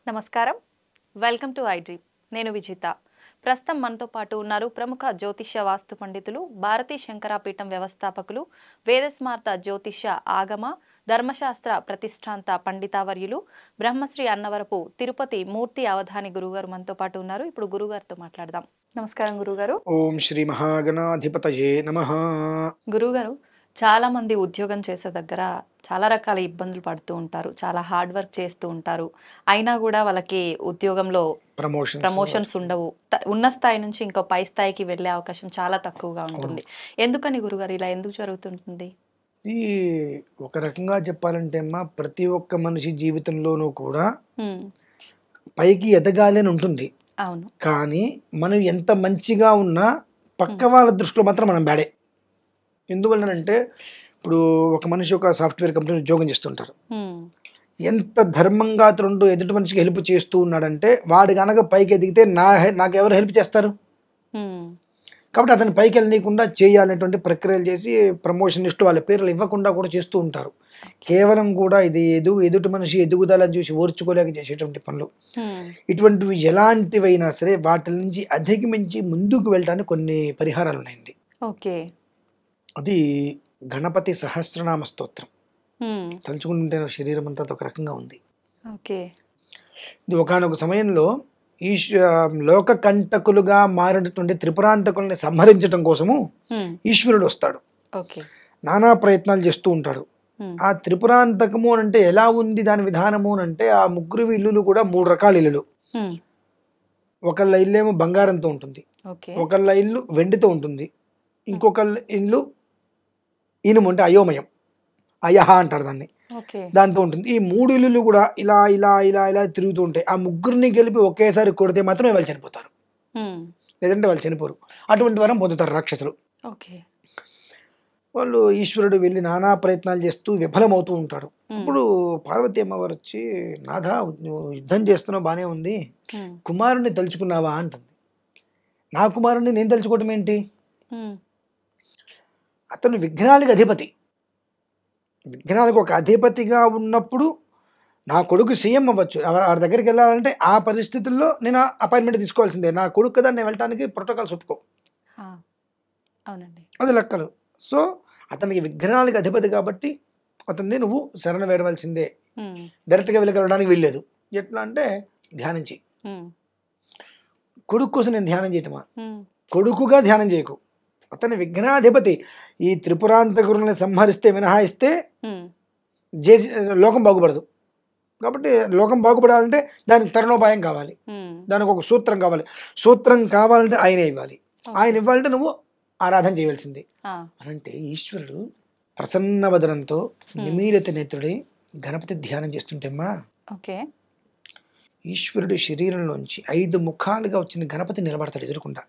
నమస్కారం, welcome to iDream. నేను విజిత. ప్రస్తుతం మనతో పాటు ఉన్నారు ప్రముఖ జ్యోతిష్య వాస్తు పండితులు, భారతీ శంకరాపీఠం వ్యవస్థాపకులు, వేదస్మార్త జ్యోతిష్య ఆగమ ధర్మశాస్త్ర ప్రతిష్టాంత పండితావర్యులు, బ్రహ్మశ్రీ అన్నవరపు తిరుపతి మూర్తి అవధాని గురుగారు మనతో పాటు ఉన్నారు. ఇప్పుడు గురుగారితో మాట్లాడదాం. నమస్కారం గురుగారు. ఓం శ్రీ మహాగణాధిపతయే నమః. గురుగారు, చాలా మంది ఉద్యోగం చేసే దగ్గర చాలా రకాల ఇబ్బందులు పడుతూ ఉంటారు, చాలా హార్డ్ వర్క్ చేస్తూ ఉంటారు. అయినా కూడా వాళ్ళకి ఉద్యోగంలో ప్రమోషన్స్ ఉండవు. ఉన్న స్థాయి నుంచి ఇంకో పై స్థాయికి వెళ్ళే అవకాశం చాలా తక్కువగా ఉంటుంది. ఎందుకని గురుగారు ఇలా ఎందుకు జరుగుతుంటుంది? ఈ ఒక రకంగా చెప్పాలంటే అమ్మా, ప్రతి ఒక్క మనిషి జీవితంలోనూ కూడా పైకి ఎదగాలి అని ఉంటుంది. అవును. కానీ మనం ఎంత మంచిగా ఉన్నా పక్క వాళ్ళ దృష్టిలో మాత్రం మనం బ్యాడే. ఎందువల్లనంటే ఇప్పుడు ఒక మనిషి ఒక సాఫ్ట్వేర్ కంపెనీ ఉద్యోగం చేస్తుంటారు. ఎంత ధర్మంగా అతను ఎదుటి మనిషికి హెల్ప్ చేస్తూ ఉన్నాడంటే వాడు కనుక పైకి ఎదిగితే నాకు ఎవరు హెల్ప్ చేస్తారు? కాబట్టి అతని పైకి వెళ్ళనీయకుండా చేయాలనేటువంటి ప్రక్రియలు చేసి ప్రమోషన్ ఇస్తూ వాళ్ళ పేర్లు ఇవ్వకుండా కూడా చేస్తూ ఉంటారు. కేవలం కూడా ఇది ఎదుటి మనిషి ఎదుగుదలని చూసి ఓర్చుకోలేక చేసేటువంటి పనులు. ఇటువంటివి ఎలాంటివైనా సరే వాటి నుంచి అధిగమించి ముందుకు వెళ్ళడానికి కొన్ని పరిహారాలు ఉన్నాయండి. ఓకే. అది గణపతి సహస్రనామ స్తోత్రం. తలుచుకుంటే శరీరం అంతా ఒక రకంగా ఉంది. ఇది ఒకానొక సమయంలో ఈ లోక కంటకులుగా మారినటువంటి త్రిపురాంతకుల్ని సంహరించడం కోసము ఈశ్వరుడు వస్తాడు. నానా ప్రయత్నాలు చేస్తూ ఉంటాడు. ఆ త్రిపురాంతకము అంటే ఎలా ఉంది దాని విధానము అంటే, ఆ ముగ్గురు ఇల్లులు కూడా 3 రకాల ఇల్లులు. ఒకళ్ళ ఇల్లు ఏమో బంగారంతో ఉంటుంది, ఒకళ్ళ ఇల్లు వెండితో ఉంటుంది, ఇంకొకళ్ళ ఇల్లు ఇనుము అంటే అయోమయం, అయహ అంటారు దాన్ని, దాంతో ఉంటుంది. ఈ 3 ఇల్లులు కూడా ఇలా ఇలా ఇలా ఇలా తిరుగుతూ ఉంటాయి. ఆ ముగ్గురిని గెలిపి ఒకేసారి కొడితే మాత్రమే వాళ్ళు చనిపోతారు, లేదంటే వాళ్ళు చనిపోరు. అటువంటి వరం పొందుతారు రాక్షసులు. వాళ్ళు ఈశ్వరుడు వెళ్ళి నానా ప్రయత్నాలు చేస్తూ విఫలమవుతూ ఉంటాడు. అప్పుడు పార్వతీ అమ్మవారు వచ్చి, నాథ యుద్ధం చేస్తున్నావు బానే ఉంది, కుమారుణ్ణి తలుచుకున్నావా అంటుంది. నా కుమారుణ్ణి నేను తలుచుకోవటం ఏంటి? అతను విఘ్నాలకు అధిపతి. విఘ్నాలకు ఒక అధిపతిగా ఉన్నప్పుడు నా కొడుకు సీఎం అవ్వచ్చు, వాడి దగ్గరికి వెళ్ళాలంటే ఆ పరిస్థితుల్లో నేను అపాయింట్మెంట్ తీసుకోవాల్సిందే. నా కొడుకు కదా, నేను వెళ్ళటానికి ప్రోటోకాల్స్ ఒప్పుకో, అది లెక్కలు. సో అతనికి విఘ్నాలకు అధిపతి కాబట్టి అతన్ని నువ్వు శరణ వేడవలసిందే. డైరెక్ట్గా వెళ్ళగలడానికి వీల్లేదు. ఎట్లా అంటే ధ్యానించి, కొడుకు కోసం నేను ధ్యానం చేయటమా? కొడుకుగా ధ్యానం చేయకు, అతని విఘ్నాధిపతి. ఈ త్రిపురాంతకురుల్ని సంహరిస్తే మినహాయిస్తే లోకం బాగుపడదు. కాబట్టి లోకం బాగుపడాలంటే దానికి తరుణోపాయం కావాలి, దానికి ఒక సూత్రం కావాలి. సూత్రం కావాలంటే ఆయన ఇవ్వాలి, ఆయన ఇవ్వాలంటే నువ్వు ఆరాధన చేయవలసింది. అనంటే ఈశ్వరుడు ప్రసన్న వదనంతో నిమీలిత నేత్రుడై గణపతి ధ్యానం చేస్తుంటేమ్మా, ఈశ్వరుడి శరీరంలోంచి 5 ముఖాలుగా వచ్చిన గణపతి నిలబడతాడు ఎదురుకుండా.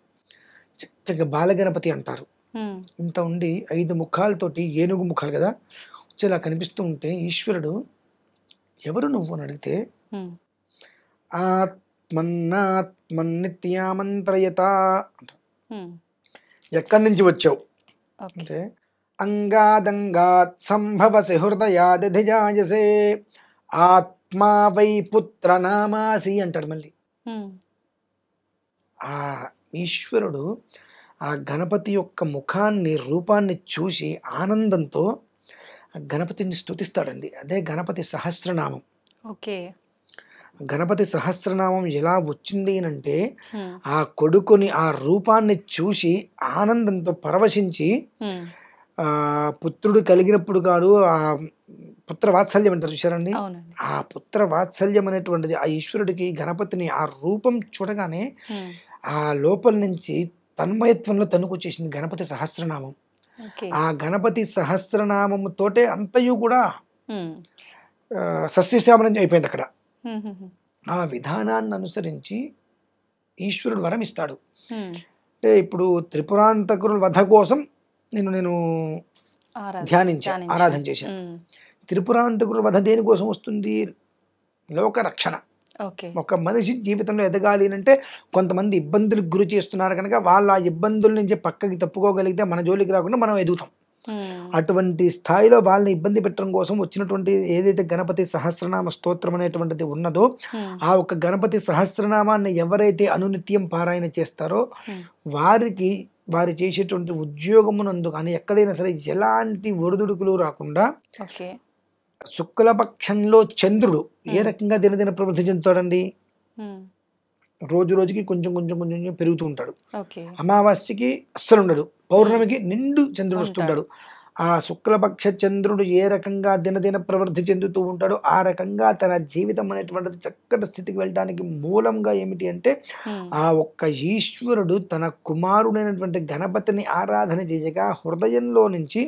చక్కగా బాలగణపతి అంటారు. ఇంత ఉండి 5 ముఖాలతోటి, ఏనుగు ముఖాలు కదా వచ్చేలా కనిపిస్తూ ఉంటే, ఈశ్వరుడు ఎవరు నువ్వు అని అడిగితే, ఆత్మన్నాత్మన్నిత్యామంత్రయత అంటారు. ఎక్కడి నుంచి వచ్చావు అంటే, అంగాదంగాత్ సంభవసి హృదయాదధిజాయసే ఆత్మా వై పుత్ర నామాసి అంటాడు. మళ్ళీ ఆ ఈశ్వరుడు ఆ గణపతి యొక్క ముఖాన్ని, రూపాన్ని చూసి ఆనందంతో గణపతిని స్తుతిస్తాడండి. అదే గణపతి సహస్రనామం. గణపతి సహస్రనామం ఎలా వచ్చింది అంటే, ఆ కొడుకుని, ఆ రూపాన్ని చూసి ఆనందంతో పరవశించి, పుత్రుడు కలిగినప్పుడు కాదు, ఆ పుత్ర వాత్సల్యం అంటారు చూసారండి, ఆ పుత్ర వాత్సల్యం అనేటువంటిది ఆ ఈశ్వరుడికి, గణపతిని ఆ రూపం చూడగానే ఆ లోపల నుంచి తన్మయత్వంలో తన్నుకొచ్చేసింది గణపతి సహస్రనామం. ఆ గణపతి సహస్రనామముతోటే అంతయు కూడా సస్యశ్యామలం అయిపోయింది అక్కడ. ఆ విధానాన్ని అనుసరించి ఈశ్వరుడు వరం ఇస్తాడు. అంటే ఇప్పుడు త్రిపురాంతకుల వధ కోసం నేను ఆరాధన చేశాను. త్రిపురాంతకుల వధ దేనికోసం వస్తుంది? లోక రక్షణ. ఒక మనిషి జీవితంలో ఎదగాలి అంటే కొంతమంది ఇబ్బందులకు గురి చేస్తున్నారు కనుక వాళ్ళ ఆ ఇబ్బందుల నుంచి పక్కకి తప్పుకోగలిగితే మన జోలికి రాకుండా మనం ఎదుగుతాం. అటువంటి స్థాయిలో వాళ్ళని ఇబ్బంది పెట్టడం కోసం వచ్చినటువంటి ఏదైతే గణపతి సహస్రనామ స్తోత్రం అనేటువంటిది ఉన్నదో ఆ ఒక గణపతి సహస్రనామాన్ని ఎవరైతే అనునిత్యం పారాయణ చేస్తారో వారికి వారు చేసేటువంటి ఉద్యోగమునందు కానీ ఎక్కడైనా సరే ఎలాంటి ఒడిదుడుకులు రాకుండా శుక్లపక్షంలో చంద్రుడు ఏ రకంగా దినదిన ప్రవృద్ధి చెందుతాడండి, రోజు రోజుకి కొంచెం కొంచెం కొంచెం కొంచెం పెరుగుతూ ఉంటాడు. అమావాస్యకి అస్సలు ఉండడు, పౌర్ణమికి నిండు చంద్రుడు వస్తుంటాడు. ఆ శుక్లపక్ష చంద్రుడు ఏ రకంగా దినదిన ప్రవృద్ధి చెందుతూ ఉంటాడో ఆ రకంగా తన జీవితం అనేటువంటిది చక్కటి స్థితికి వెళ్ళడానికి మూలంగా ఏమిటి అంటే ఆ ఒక్క ఈశ్వరుడు తన కుమారుడైనటువంటి గణపతిని ఆరాధన చేయగా హృదయంలో నుంచి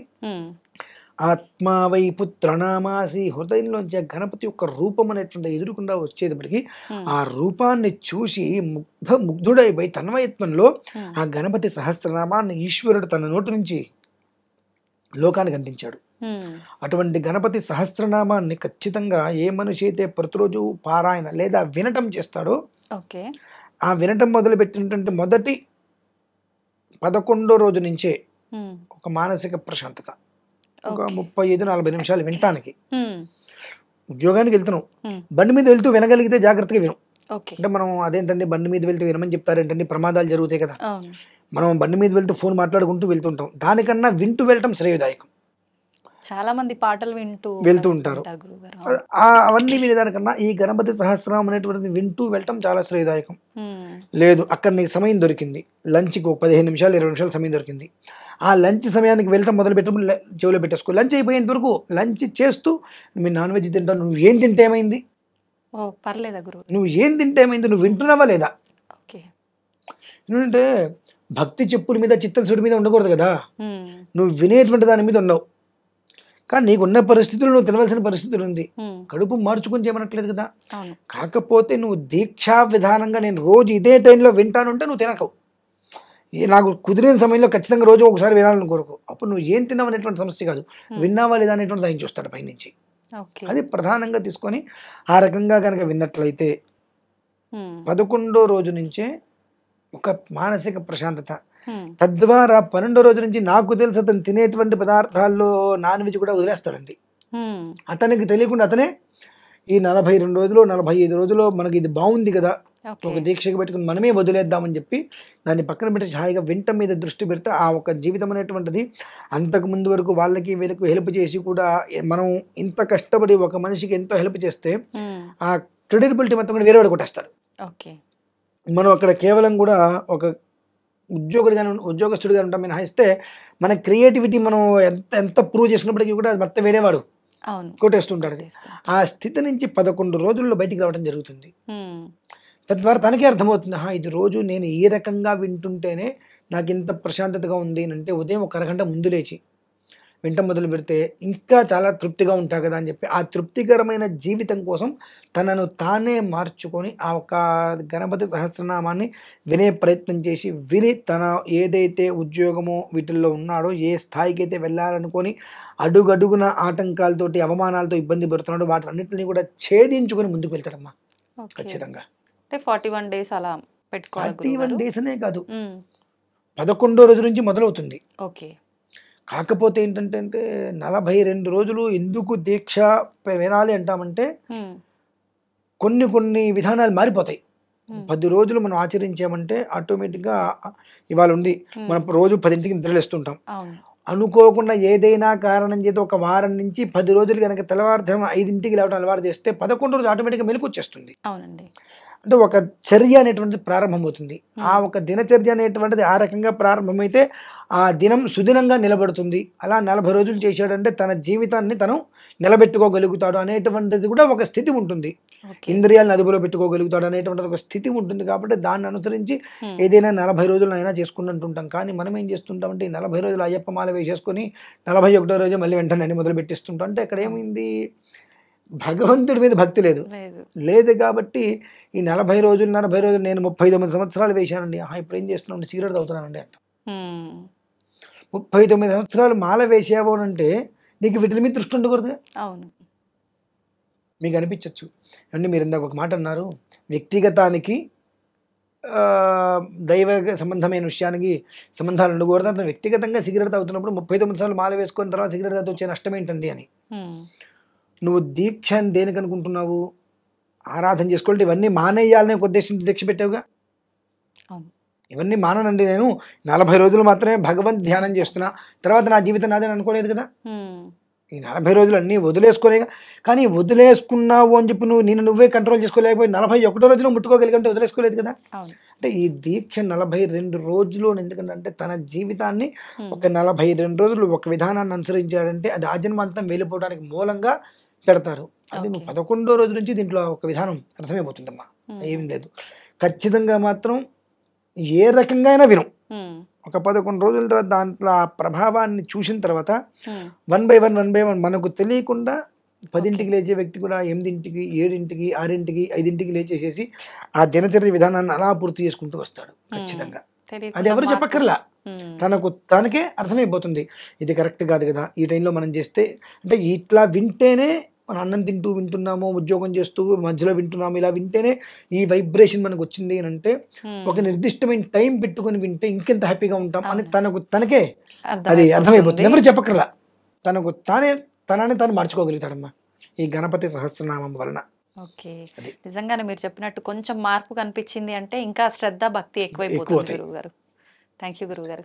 ఆత్మావై పుత్రనామాసి హృదయంలోంచి ఆ గణపతి యొక్క రూపం అనేటువంటి ఎదురుకుండా వచ్చేటప్పటికి ఆ రూపాన్ని చూసి ముగ్ధుడైపోయి తన్మయత్వంలో ఆ గణపతి సహస్రనామాన్ని ఈశ్వరుడు తన నోటి నుంచి లోకానికి అందించాడు. అటువంటి గణపతి సహస్రనామాన్ని ఖచ్చితంగా ఏ మనిషి అయితే ప్రతిరోజు పారాయణ లేదా వినటం చేస్తాడో ఆ వినటం మొదలుపెట్టినటువంటి మొదటి 11వ రోజు నుంచే ఒక మానసిక ప్రశాంతత, ఒక 35-40 నిమిషాలు వినటానికి. ఉద్యోగానికి వెళ్తున్నాం, బండి మీద వెళ్తూ వినగలిగితే జాగ్రత్తగా విను. అంటే మనం అదేంటండి బండి మీద వెళ్తూ వినమని చెప్తారేంటండి, ప్రమాదాలు జరుగుతాయి కదా. మనం బండి మీద వెళ్తూ ఫోన్ మాట్లాడుకుంటూ వెళ్తుంటాం, దానికన్నా వింటూ వెళ్ళటం శ్రేయదాయకం. చాలా మంది పాటలు వెళ్తూ ఉంటారు, అవన్నీ వినేదానికన్నా ఈ గణపతి సహస్రనామం అనేటువంటిది వింటూ వెళ్ళటం చాలా శ్రేయదాయకం. లేదు అక్కడ నీకు సమయం దొరికింది, లంచ్కి 15 నిమిషాలు 20 నిమిషాలు సమయం దొరికింది, ఆ లంచ్ సమయానికి వెళ్ళటం మొదలు పెట్టడం చెవిలో పెట్టేసుకో. లంచ్ అయిపోయేంత వరకు లంచ్ చేస్తూ మీరు నాన్ వెజ్ తింటావు, నువ్వు ఏం తింటే ఏమైంది, నువ్వు ఏం తింటే ఏమైంది, నువ్వు వింటున్నావా లేదా. ఎందుకంటే భక్తి చెప్పుల మీద చిత్తశుడి మీద ఉండకూడదు కదా, నువ్వు వినేటువంటి దాని మీద ఉండవు. కానీ నీకున్న పరిస్థితులు నువ్వు తినవలసిన పరిస్థితులు ఉంది, కడుపు మార్చుకొని చేయమనట్లేదు కదా. కాకపోతే నువ్వు దీక్షా విధానంగా నేను రోజు ఇదే టైంలో వింటానుంటే నువ్వు తినకవు. నాకు కుదిరిన సమయంలో ఖచ్చితంగా రోజు ఒకసారి వినాలని కోరుకో. అప్పుడు నువ్వు ఏం తిన్నావు అనేటువంటి సమస్య కాదు, విన్నావా లేదా అనేటువంటి ఆయన చూస్తాడు పైనుంచి. అది ప్రధానంగా తీసుకొని ఆ రకంగా కనుక విన్నట్లయితే 11వ రోజు నుంచే ఒక మానసిక ప్రశాంతత, తద్వారా 12వ రోజు నుంచి నాకు తెలిసి అతను తినేటువంటి పదార్థాల్లో నాన్ వెజ్ కూడా వదిలేస్తాడండి. అతనికి తెలియకుండా అతనే ఈ 42 రోజులు 45 రోజులు మనకి ఇది బాగుంది కదా, ఒక దీక్షగా పెట్టుకుని మనమే వదిలేద్దామని చెప్పి దాన్ని పక్కన పెట్టి హాయిగా వింట మీద దృష్టి పెడితే ఆ ఒక జీవితం అనేటువంటిది అంతకు ముందు వరకు వాళ్ళకి వీళ్ళకి హెల్ప్ చేసి కూడా మనం ఇంత కష్టపడి ఒక మనిషికి ఎంతో హెల్ప్ చేస్తే ఆ క్రెడిబిలిటీ మొత్తం కూడా వేరేవాడు కొట్టేస్తారు. మనం అక్కడ కేవలం కూడా ఒక ఉద్యోగస్తుడిగా ఉంటాం మినహాయిస్తే మన క్రియేటివిటీ మనం ఎంత ప్రూవ్ చేసుకున్నప్పటికీ కూడా మొత్తం వేరేవాడు కొట్టేస్తుంటాడు. ఆ స్థితి నుంచి 11 రోజుల్లో బయటికి రావడం జరుగుతుంది. తద్వారా తనకే అర్థమవుతుంది, ఇది రోజు నేను ఈ రకంగా వింటుంటేనే నాకు ఇంత ప్రశాంతతగా ఉంది అంటే ఉదయం ఒక అరగంట ముందు లేచి వింట మొదలు పెడితే ఇంకా చాలా తృప్తిగా ఉంటా కదా అని చెప్పి ఆ తృప్తికరమైన జీవితం కోసం తనను తానే మార్చుకొని ఆ ఒక గణపతి సహస్రనామాన్ని వినే ప్రయత్నం చేసి విని తన ఏదైతే ఉద్యోగమో వీటిల్లో ఉన్నాడో ఏ స్థాయికి అయితే వెళ్ళాలనుకొని అడుగడుగున ఆటంకాలతోటి అవమానాలతో ఇబ్బంది పడుతున్నాడో వాటన్నిటిని కూడా ఛేదించుకొని ముందుకు వెళ్తాడమ్మా. ఖచ్చితంగా 41 డేస్ అలా పెట్టుకోవాలి. 41 డేస్ అనే కాదు, 11వ రోజు నుంచి మొదలవుతుంది. కాకపోతే ఏంటంటే 42 రోజులు ఎందుకు దీక్ష వినాలి అంటామంటే కొన్ని విధానాలు మారిపోతాయి. 10 రోజులు మనం ఆచరించామంటే ఆటోమేటిక్గా ఇవాళ ఉంది మనం రోజు 10ంటికి నిద్రలేస్తుంటాం, అనుకోకుండా ఏదైనా కారణం చేత ఒక వారం నుంచి 10 రోజులు కనుక తెల్లవారుజామున 5ంటికి లేవడం అలవాటు చేస్తే 11వ రోజు ఆటోమేటిక్గా మెలకు వచ్చేస్తుంది. అంటే ఒక చర్య అనేటువంటిది ప్రారంభమవుతుంది. ఆ ఒక దినచర్య అనేటువంటిది ఆ రకంగా ప్రారంభమైతే ఆ దినం సుదినంగా నిలబడుతుంది. అలా 40 రోజులు చేశాడంటే తన జీవితాన్ని తను నిలబెట్టుకోగలుగుతాడు అనేటువంటిది కూడా ఒక స్థితి ఉంటుంది. ఇంద్రియాలను అదుపులో పెట్టుకోగలుగుతాడు అనేటువంటిది ఒక స్థితి ఉంటుంది. కాబట్టి దాన్ని అనుసరించి ఏదైనా 40 రోజులు అయినా చేసుకుంటుంటాం. కానీ మనం ఏం చేస్తుంటామంటే 40 రోజులు అయ్యప్ప మాల వేసేసుకొని 41వ రోజు మళ్ళీ వెంటనే అన్ని మొదలు పెట్టేస్తుంటాం. అంటే ఇక్కడ ఏమైంది, భగవంతుడి మీద భక్తి లేదు కాబట్టి ఈ 40 రోజులు నేను 39 సంవత్సరాలు వేశానండి, ఇప్పుడు ఏం చేస్తున్నాను, సిగరెట్ తాగుతున్నానండి అంట. 39 సంవత్సరాలు మాల వేసావు అంటే నీకు వీటి మీద దృష్టి ఉండకూడదు. మీకు అనిపించవచ్చు అండి, మీరు ఇందాక ఒక మాట అన్నారు, వ్యక్తిగతానికి దైవ సంబంధమైన విషయానికి సంబంధాలు ఉండకూడదు. అతను వ్యక్తిగతంగా సిగరెట్ తాగుతున్నప్పుడు 39 సార్లు మాల వేసుకున్న తర్వాత సిగరెట్ తాగితే వచ్చే నష్టం ఏంటండి అని. నువ్వు దీక్ష అని దేనికి అనుకుంటున్నావు? ఆరాధన చేసుకోవాలంటే ఇవన్నీ మానేయాలనే ఒక ఉద్దేశంతో దీక్ష పెట్టావుగా. ఇవన్నీ మాననండి, నేను 40 రోజులు మాత్రమే భగవంత్ ధ్యానం చేస్తున్నా, తర్వాత నా జీవితం నాదని అనుకోలేదు కదా. ఈ 40 రోజులు అన్నీ వదిలేసుకోలే. కానీ వదిలేసుకున్నావు అని చెప్పి నువ్వే కంట్రోల్ చేసుకోలేకపోయి 41 రోజులు ముట్టుకోగలిగంటే వదిలేసుకోలేదు కదా. అంటే ఈ దీక్ష 42 రోజులు ఎందుకంటే తన జీవితాన్ని ఒక 42 రోజులు ఒక విధానాన్ని అనుసరించాడంటే అది ఆజన్మాంతం వెళ్ళిపోవడానికి మూలంగా పెడతారు. అది నువ్వు 11వ రోజు నుంచి దీంట్లో ఒక విధానం అర్థమైపోతుందమ్మా. ఏం లేదు, ఖచ్చితంగా మాత్రం ఏ రకంగా అయినా విను. ఒక 11 రోజుల తర్వాత దాంట్లో ఆ ప్రభావాన్ని చూసిన తర్వాత 1 by 1 మనకు తెలియకుండా 10ంటికి లేచే వ్యక్తి కూడా 8ంటికి 7ంటికి 6ంటికి 5ంటికి లేచేసేసి ఆ దినచర్య విధానాన్ని అలా పూర్తి చేసుకుంటూ వస్తాడు ఖచ్చితంగా. అది ఎవరు చెప్పక్కర్లా, తనకు తనకే అర్థమైపోతుంది ఇది కరెక్ట్ కాదు కదా, ఈ టైంలో మనం చేస్తే. అంటే ఇట్లా వింటేనే మనం అన్నం తింటూ వింటున్నాము, ఉద్యోగం చేస్తూ మధ్యలో వింటున్నాము, ఇలా వింటేనే ఈ వైబ్రేషన్ మనకు వచ్చింది అని అంటే ఒక నిర్దిష్టమైన టైం పెట్టుకొని వింటే ఇంకెంత హ్యాపీగా ఉంటాం అని తనకే అది అర్థమైపోతుంది. ఎవరు చెప్పక్కర్లా, తనని తాను మార్చుకోగలుగుతాడమ్మా ఈ గణపతి సహస్రనామం వలన. ఓకే, నిజంగానే మీరు చెప్పినట్టు కొంచెం మార్పు కనిపించింది అంటే ఇంకా శ్రద్ధ భక్తి ఎక్కువైపోతుంది గురువు గారు. థ్యాంక్ యూ గురువు గారు.